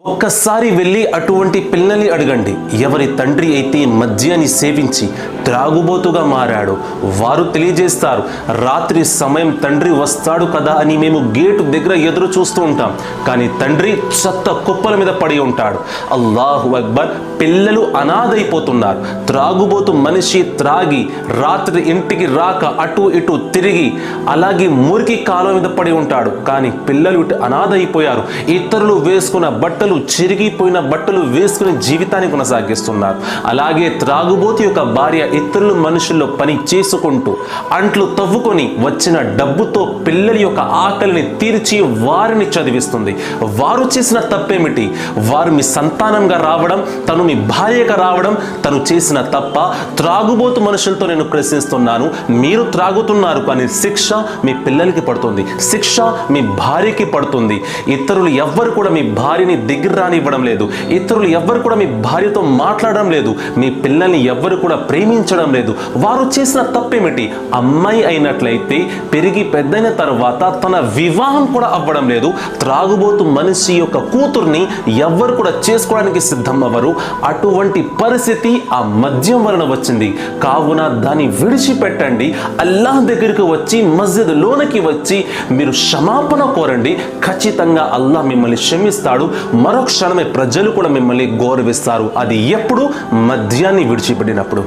ఒక్కసారి వెళ్ళి అటువంటి పిల్లల్ని అడగండి. ఎవరి తండ్రి అయితే మద్యాన్ని సేవించి త్రాగుబోతుగా మారాడో వారు తెలియజేస్తారు, రాత్రి సమయం తండ్రి వస్తాడు కదా అని మేము గేటు దగ్గర ఎదురు చూస్తూ ఉంటాం, కానీ తండ్రి చెత్త కుప్పల మీద పడి ఉంటాడు. అల్లాహు అక్బర్. పిల్లలు అనాథైపోతున్నారు. త్రాగుబోతు మనిషి త్రాగి రాత్రి ఇంటికి రాక అటు ఇటు తిరిగి అలాగే మురికి కాలం మీద పడి ఉంటాడు, కానీ పిల్లలు అనాథైపోయారు. ఇతరులు వేసుకున్న బట్టలు, చిరిగిపోయిన బట్టలు వేసుకుని జీవితాన్ని కొనసాగిస్తున్నారు. అలాగే త్రాగుబోతు యొక్క భార్య ఇతరుల మనుషుల్లో పని చేసుకుంటూ అంట్లు తవ్వుకొని వచ్చిన డబ్బుతో పిల్లల యొక్క ఆకలిని తీర్చి వారిని చదివిస్తుంది. వారు చేసిన తప్పేమిటి? వారు మీ సంతానంగా రావడం, తను మీ భార్యగా రావడం తను చేసిన తప్ప? త్రాగుబోతు మనుషులతో నేను ప్రశ్నిస్తున్నాను, మీరు త్రాగుతున్నారు, కానీ శిక్ష మీ పిల్లలకి పడుతుంది, శిక్ష మీ భార్యకి పడుతుంది. ఇతరులు ఎవ్వరు కూడా మీ భార్యని దగ్గర రానివ్వడం లేదు, ఇతరులు ఎవ్వరు కూడా మీ భార్యతో మాట్లాడడం లేదు, మీ పిల్లల్ని ఎవ్వరు కూడా ప్రేమించడం లేదు. వారు చేసిన తప్పేమిటి? అమ్మాయి అయినట్లయితే పెరిగి పెద్దయిన తర్వాత తన వివాహం కూడా అవ్వడం లేదు. త్రాగుబోతు మనిషి యొక్క కూతుర్ని ఎవ్వరు కూడా చేసుకోవడానికి సిద్ధం అవ్వరు. అటువంటి పరిస్థితి ఆ మద్యం వలన వచ్చింది. కావున దాన్ని విడిచిపెట్టండి. అల్లాహ్ దగ్గరికి వచ్చి మస్జిద్ లోనికి వచ్చి మీరు క్షమాపణ కోరండి. ఖచ్చితంగా అల్లాహ్ మిమ్మల్ని క్షమిస్తాడు. మరో క్షణమే ప్రజలు కూడా మిమ్మల్ని గౌరవిస్తారు. అది ఎప్పుడు? మద్యాన్ని విడిచిపెట్టినప్పుడు.